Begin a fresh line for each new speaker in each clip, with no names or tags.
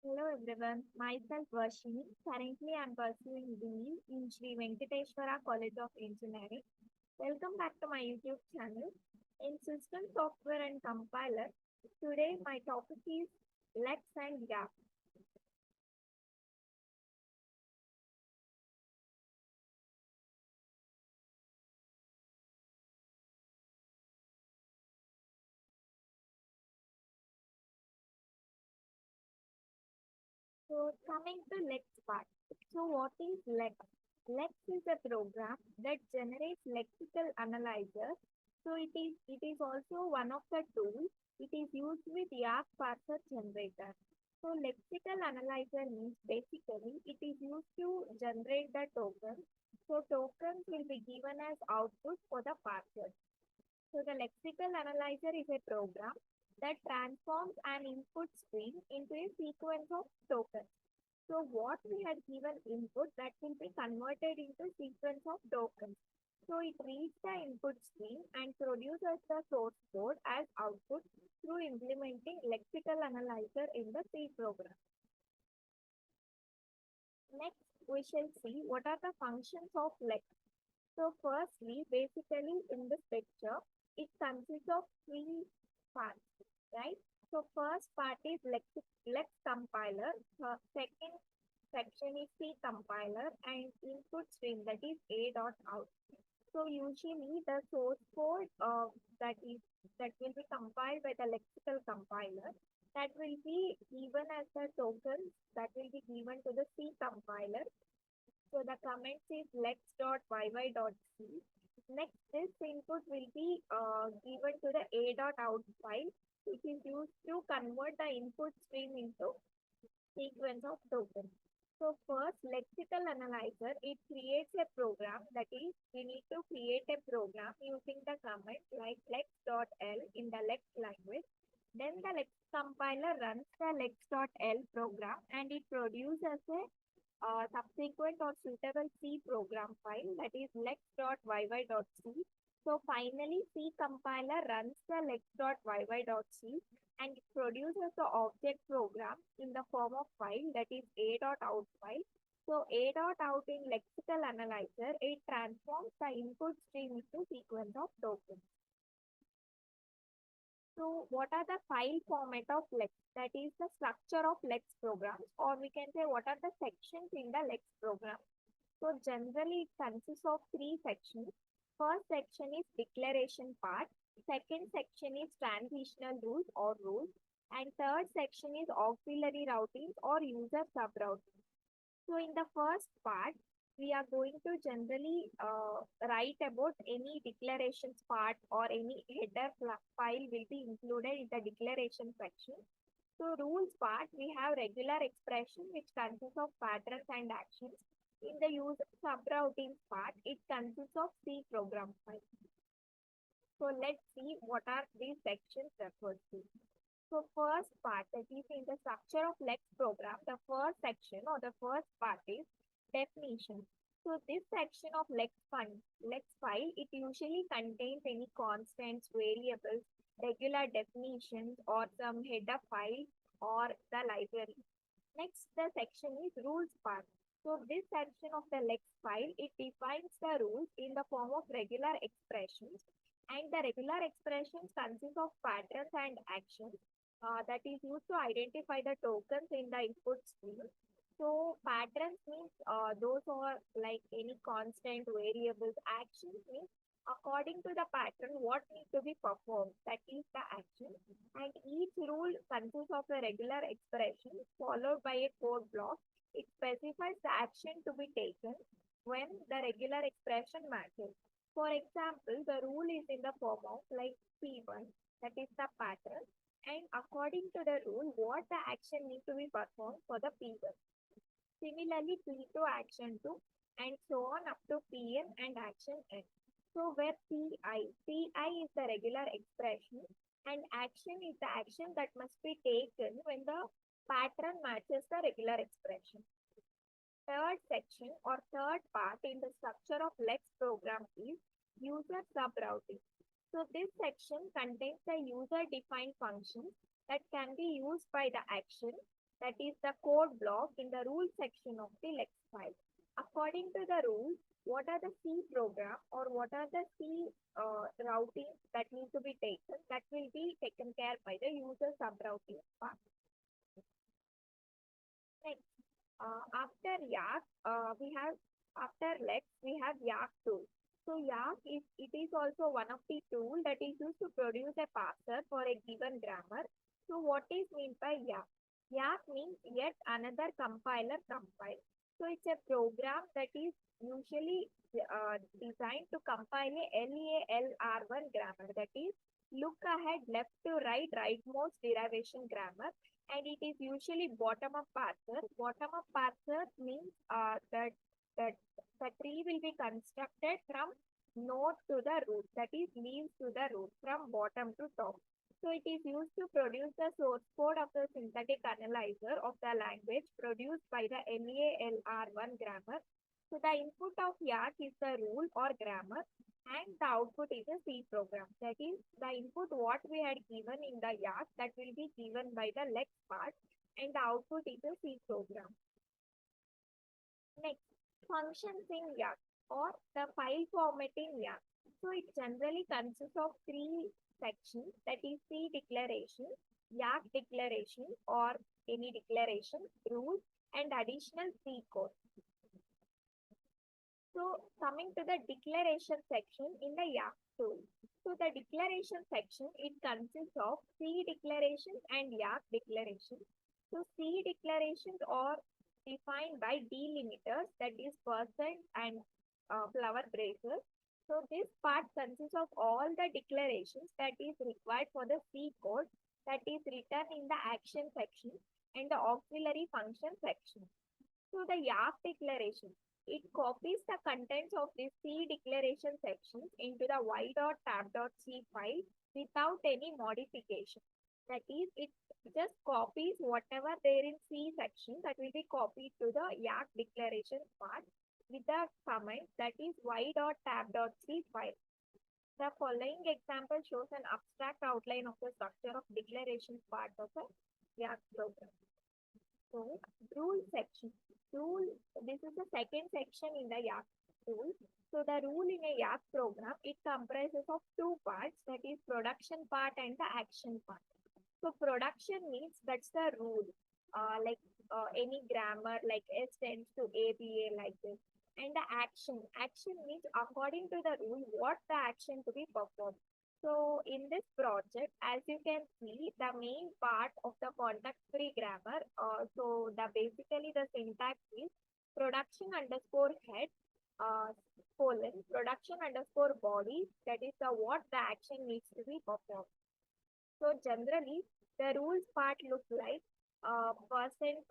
Hello everyone, myself Varshini. Currently I am pursuing BE in Sri Venkateshwara College of Engineering. Welcome back to my YouTube channel. In System Software and Compiler, today my topic is Lex and Gap. So coming to Lex part. So what is Lex? Lex is a program that generates lexical analyzer. So it is also one of the tools. It is used with yacc parser generator. So lexical analyzer means basically it is used to generate the tokens. So tokens will be given as output for the parser. So the lexical analyzer is a program that transforms an input stream into a sequence of tokens. So what we had given input that will be converted into sequence of tokens. So it reads the input stream and produces the source code as output through implementing lexical analyzer in the C program. Next, we shall see what are the functions of lex. So firstly, basically in this picture, it consists of three parts, right? So first part is lex compiler. Second section is C compiler and input stream, that is A dot out. So usually the source code that is that will be compiled by the lexical compiler, that will be given as the tokens that will be given to the C compiler. So the comment is lex.yy.c. Next, this input will be given to the a.out file, which is used to convert the input stream into sequence of tokens. So first, lexical analyzer, it creates a program. That is, we need to create a program using the command like lex.l in the lex language. Then the lex compiler runs the lex.l program and it produces a subsequent or suitable C program file, that is lex.yy.c. So finally, C compiler runs the lex.yy.c and it produces the object program in the form of file, that is a.out file. So a.out in lexical analyzer, it transforms the input stream into sequence of tokens. So what are the file format of Lex? That is the structure of Lex programs, or we can say what are the sections in the Lex program. So generally it consists of three sections. First section is declaration part. Second section is transitional rules or rules. And third section is auxiliary routines or user subroutines. So in the first part, we are going to generally write about any declarations part or any header file will be included in the declaration section. So rules part, we have regular expression which consists of patterns and actions. In the user subroutines part, it consists of C program file. So let's see what are these sections referred to. So first part, that is in the structure of Lex program, the first section or the first part is definition. So this section of Lex file, it usually contains any constants, variables, regular definitions or some header file or the library. Next, the section is rules part. So this section of the Lex file, it defines the rules in the form of regular expressions and the regular expressions consist of patterns and actions that is used to identify the tokens in the input stream. So patterns means those are like any constant variables. Actions means according to the pattern what needs to be performed, that is the action. And each rule consists of a regular expression followed by a code block. It specifies the action to be taken when the regular expression matches. For example, the rule is in the form of like P1, that is the pattern, and according to the rule, what the action need to be performed for the P1. Similarly, P2 action 2 and so on up to Pn and action n. So where Pi is the regular expression and action is the action that must be taken when the pattern matches the regular expression. Third section or third part in the structure of Lex program is user subrouting. So this section contains the user defined functions that can be used by the action that is the code block in the rule section of the Lex file. According to the rules, what are the C program or what are the C routing that need to be taken, that will be taken care by the user subrouting part. Next, after yacc, we have after Lex, we have yacc tool. So yacc is it is also one of the tool that is used to produce a parser for a given grammar. So what is meant by yacc? Yacc means yet another compiler compile. So it's a program that is usually designed to compile a LALR1 grammar, that is look ahead, left to right, rightmost derivation grammar, and it is usually bottom up parser. Bottom up parser means that the tree will be constructed from node to the root, that is leaves to the root from bottom to top. So it is used to produce the source code of the synthetic analyzer of the language produced by the LALR1 grammar. So the input of yacc is the rule or grammar, and the output is a C program. That is, the input what we had given in the yacc, that will be given by the Lex part, and the output is a C program. Next, functions in yacc or the file format in yacc. So it generally consists of three sections, that is C declaration, yacc declaration or any declaration, rules, and additional C code. So coming to the declaration section in the yacc tool. So the declaration section, it consists of C declaration and yacc declaration. So C declarations are defined by delimiters, that is percent and flower braces. So this part consists of all the declarations that is required for the C code that is written in the action section and the auxiliary function section. So the yacc declaration, it copies the contents of this C declaration section into the y.tab.c file without any modification. That is, it just copies whatever there in C section, that will be copied to the yacc declaration part with the comment, that is y.tab.c file. The following example shows an abstract outline of the structure of declaration part of a yacc program. So, rule section. Rule, this is the second section in the yacc tool. So, the rule in a yacc program, it comprises of two parts, that is production part and the action part. So, production means that's the rule, any grammar like S tends to ABA like this. And the action means according to the rule, what the action to be performed. So in this project, as you can see, the main part of the context-free grammar, so the basically the syntax is production underscore head, colon, production underscore body, that is the what the action needs to be performed. So generally, the rules part looks like percent.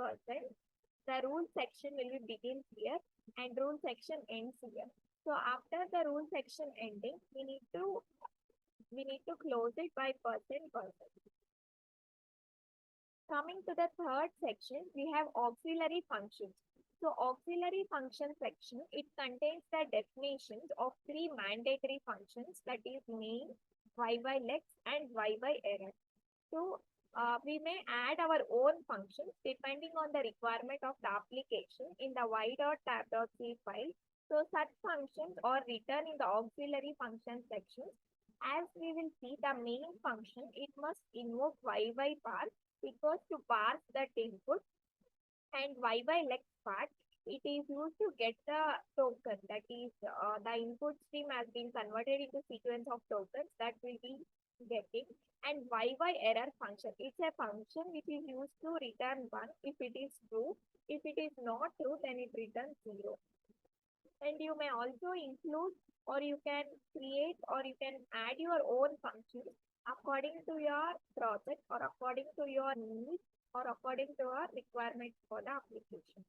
The rule section will be begins here and rule section ends here. So after the rule section ending, we need to close it by percent. Coming to the third section, we have auxiliary functions. So auxiliary function section, it contains the definitions of three mandatory functions, that is main, ylex, and yerror. So we may add our own functions depending on the requirement of the application in the y.tab.c file. So such functions are written in the auxiliary function section. As we will see, the main function, it must invoke parse because to parse that input, and ylex part, it is used to get the token, that is the input stream has been converted into sequence of tokens that will be getting. And yerror function, it's a function which is used to return 1 if it is true. If it is not true, then it returns 0. And you may also include, or you can create, or you can add your own functions according to your project or according to your needs or according to your requirement for the application.